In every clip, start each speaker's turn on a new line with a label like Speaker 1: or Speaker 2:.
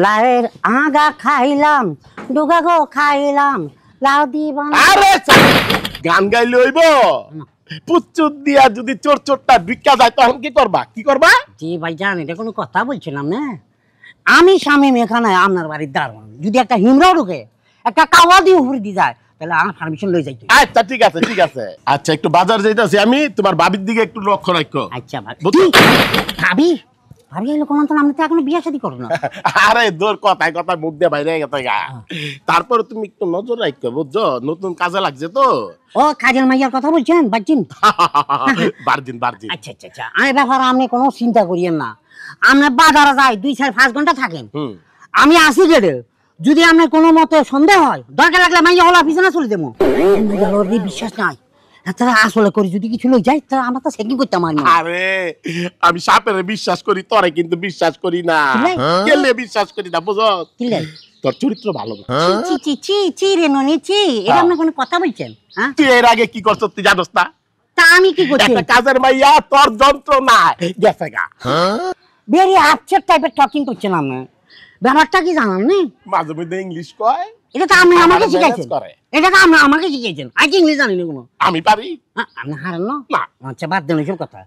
Speaker 1: লাউয়ের আগা খাইলাম ডুগা গো খাইলাম লাউ দিব না।
Speaker 2: আরে গান গাইলে হইব পুচ্চুত দিয়া যদি চোর চোরটা বিক্কা যায় তখন কি করবা
Speaker 1: জি ভাইজান এটা কোনো কথা বলছিলাম না। আমি স্বামী এখানে আপনার বাড়ির দারোয়ান, যদি একটা হিমরাও ঢুকে একটা কাওয়া দিয়ে উপরে দিয়ে যায় তাহলে আমার পারমিশন লই যাইতে।
Speaker 2: আচ্ছা ঠিক আছে আচ্ছা একটু বাজার যাইতাছি আমি, তোমার ভাবির দিকে একটু লক্ষ্য রাখো।
Speaker 1: আচ্ছা ভাবি ভাবি এলো কোন আপনি তো এখনো বিয়ে শাদী করো না।
Speaker 2: আরে দূর কথায় মুখ দিয়ে বাইরে গেছে গা। তারপরে তুমি একটু নজর রাখো বুঝছো, নতুন কাজে লাগছে তো।
Speaker 1: ও কাজের মাইয়ার কথা বলছেন বার্জিন?
Speaker 2: বার্জিন
Speaker 1: আচ্ছা আমি ব্যাপারে আপনি কোনো চিন্তা করিয়েন না। আপনি বাজারে যাই 2-5 ঘন্টা থাকেন, আমি আসি গেলে যদি আপনার কোনো মতে সন্দেহ হয় দরকার লাগলে মাইয়া হলা পিছনে চলে যাবো। বিশ্বাস নাই তারা আসলে করি যদি কিছু লই যায় তাহলে আমরা তো সেকিং করতে পারি।
Speaker 2: আরে আমি সাপেরে বিশ্বাস করি, তোরে কিন্তু বিশ্বাস করি না। কেলে বিশ্বাস করি না বুঝো? তোর চরিত্র ভালো না।
Speaker 1: চি রে ননি চি, এটা আপনি কোনো কথা বলছেন? হ্যাঁ
Speaker 2: তুই এর আগে কি করছ তুই জানোস না?
Speaker 1: তা আমি কি করছি?
Speaker 2: একটা কাজের মাইয়া তোর যন্ত্র না গেছে গা।
Speaker 1: ভেরি আপসেট টাইপের টকিং করছেন আপনি। ব্যাপারটা কি জানান নি?
Speaker 2: মাঝে মধ্যে ইংলিশ কয়।
Speaker 1: এটা তো আপনি আমাকে শিখাইছেন। এটা তো আপনি আমাকে শিখাইছেন। আজ ইংলিশ জানি না কোনো।
Speaker 2: আমি পারি?
Speaker 1: আপনি হারেন না?
Speaker 2: না।
Speaker 1: আচ্ছা বাদ দেন এসব কথা।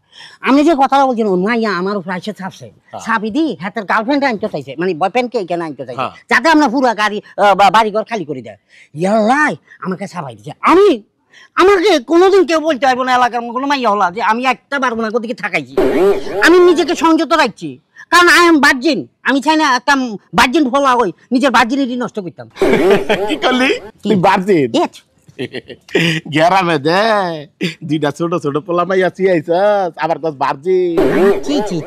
Speaker 1: আপনি যে কথাটা বলছেন মাইয়া আমার উপর এসে ছাপছে, ছাপি দি হাতের গার্লফ্রেন্ড আনতে চাইছে, মানে বয়ফ্রেন্ডকে এখানে আনতে চাইছে, যাতে আমরা পুরো বাড়িঘর খালি করে দেয়। ইয়াল্লাই আমাকে ছাপাই দিচ্ছে। আমাকে কোনোদিন কেউ বলতে পারবো না এলাকার কোনো মাইয়া হলা যে আমি একটা পারবো না কোথেকে থাকাইছি। আমি নিজেকে সংযত রাখছি, কারণ আই এম ভার্জিন। আমি চাই না একটা ভার্জিন ফলা হই নিজের ভার্জিনিটি নষ্ট করতাম।
Speaker 2: কি করলি তুই ভার্জিন? গেরামে দে দুইটা ছোট ছোট পোলা মাইয়া চিয়াইছস আবার কস ভার্জিন।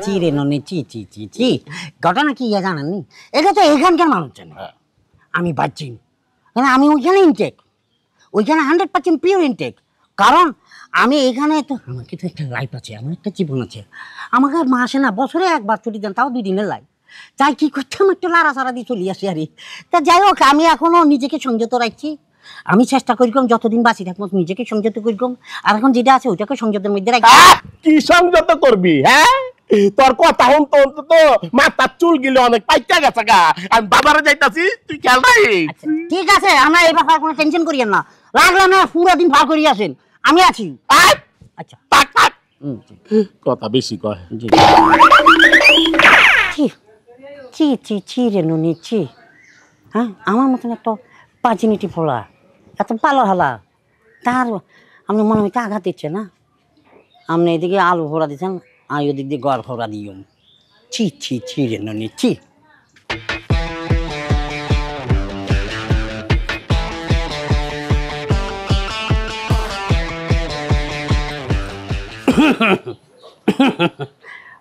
Speaker 1: চি রে ননি চি। ঘটনা কি জানেন নি? এটা তো এখানকার মানুষ জানে আমি ভার্জিন, কারণ আমি ওইখানে ইনটেক, ওইখানে 100% পিওর ইনটেক। কারণ আমি এখানে তো আমাকে তো একটা লাইফ আছে, আমার একটা জীবন আছে। আমাকে মাসে না বছরে একবার ছুটি দেন, তাও 2 দিনের লাইফ। তাই কি করতাম একটু লাড়াচাড়া দিয়ে চলে আসি আর। তা যাই হোক আমি এখনো নিজেকে সংযত রাখছি। আমি চেষ্টা করিকম যতদিন বাঁচি থাকবো নিজেকে সংযত করিকম। আর এখন যেটা আছে ওইটাকে সংযতের মধ্যে রাখি।
Speaker 2: কি সংযত করবি? হ্যাঁ তোর কথা হতো তো মাথার চুল গিলে অনেক পাইকা গেছে গা। আমি বাজারে যাইতাছি তুই খেয়াল রাখিস।
Speaker 1: ঠিক আছে আমরা এই ব্যাপারে কোনো টেনশন করিয়েন না, লাগলো না পুরো দিন ভাগ করিয়ে আসেন, আমি আছি। আচ্ছা
Speaker 2: থাক কথা বেশি কয়।
Speaker 1: চি রে নুনি চি। হ্যাঁ আমার মতন একটা পার্জিনিটি ফোলা এত ভালো হলা তার আপনি মনে হইতে আঘাত দিচ্ছে না। আপনি এদিকে আলু ফোড়া দিচ্ছেন, আমি ওদিক দিয়ে গড় ফোড়া দিও। চি রে নুনি চি।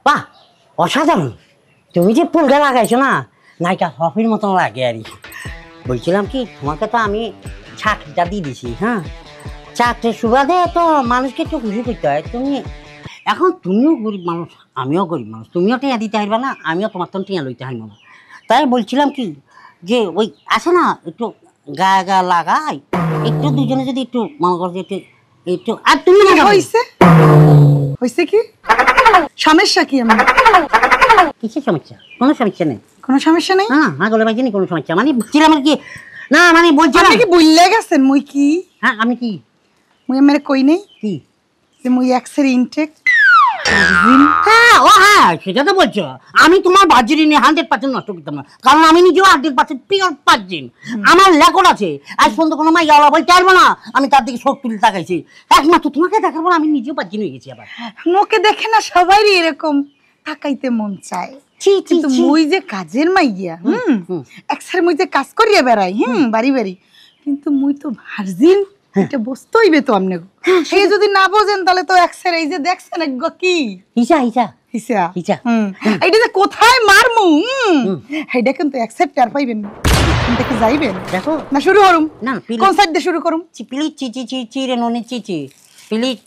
Speaker 1: বাহ অসাধারণ, তুমি যে ফুলটা লাগাইছো না নায়িকা হফির মতন লাগে আর। বলছিলাম কি তোমাকে তো আমি চাকরিটা দিয়ে দিছি। হ্যাঁ চাকরির সুবাদে তো মানুষকে একটু খুশি করতে হয়। তুমিও গরিব মানুষ আমিও গরিব মানুষ, তুমিও টিয়া দিতে পারবে না আমিও তোমার তো টিয়া লইতে পারবো না। তাই বলছিলাম কি যে ওই আছে না একটু গা লাগাই একটু দুজনে যদি একটু মনে করো যে একটু আর তুমি
Speaker 3: হইছে কি সমস্যা কি? আমার
Speaker 1: কিসের সমস্যা? কোনো সমস্যা নেই।
Speaker 3: কোনো সমস্যা নেই?
Speaker 1: হ্যাঁ আগলে বাইনি কোনো সমস্যা মানে বলছিলাম কি না মানে বলছিলাম
Speaker 3: আপনি কি বললে গেছেন মুই কি?
Speaker 1: হ্যাঁ আমি কি
Speaker 3: মুই আমার কই নেই
Speaker 1: কি
Speaker 3: যে মুই এক্সের ইনটেক।
Speaker 1: হ্যাঁ সেটা তো বলছো। আমি তোমার ভার্জিনি 100% নষ্ট করতাম না, কারণ আমি নিজেও 100% পিওর ভার্জিন। আমার রেকর্ড আছে, আজ পর্যন্ত কোনো মাইয়া বলতে পারবো না আমি তার দিকে চোখ তুলে তাকাইছি। একমাত্র তোমাকে দেখার পর আমি নিজেও ভার্জিন হয়ে গেছি। আবার
Speaker 3: মুখে দেখে না সবারই এরকম তাকাইতে মন চায়, কিন্তু মুই যে কাজের মাইয়া এক্সের মুই যে কাজ করিয়া বেড়াই বাড়ি বাড়ি, কিন্তু মুই তো ভার্জিন। এটা বুঝতে হইবে তো আপনি। সেই যদি না বোঝেন তাহলে তো এক্সের এই যে দেখছেন কি
Speaker 1: হিসা
Speaker 3: এইটা যে কোথায় মারমু এইটা কিন্তু অ্যাকসেপ্ট আর পাইবেন না। দেখে যাইবেন দেখো না শুরু করুম না কোন সাইড দিয়ে শুরু করুম?
Speaker 1: প্লিজ চি রে ননি চি প্লিজ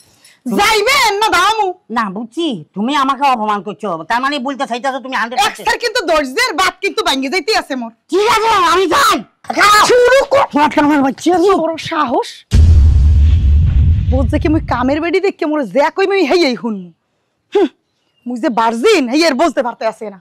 Speaker 3: যাইবেন না দামু
Speaker 1: না বুঝছি তুমি আমাকে অপমান করছো, তার মানে বলতে চাইতাছো তুমি 100%।
Speaker 3: এক্সের কিন্তু দর্জের বাত কিন্তু ভাঙে যাইতে আছে মোর।
Speaker 1: ঠিক আছে আমি যাই শুরু কর। তোমার বাচ্চা
Speaker 3: বড় সাহস বুঝছে কি মুই কামের বেডি দেখে মোর যা কই মুই হেই হুন মুই যে ভার্জিন হেই এর বুঝতে পারতে আছে না।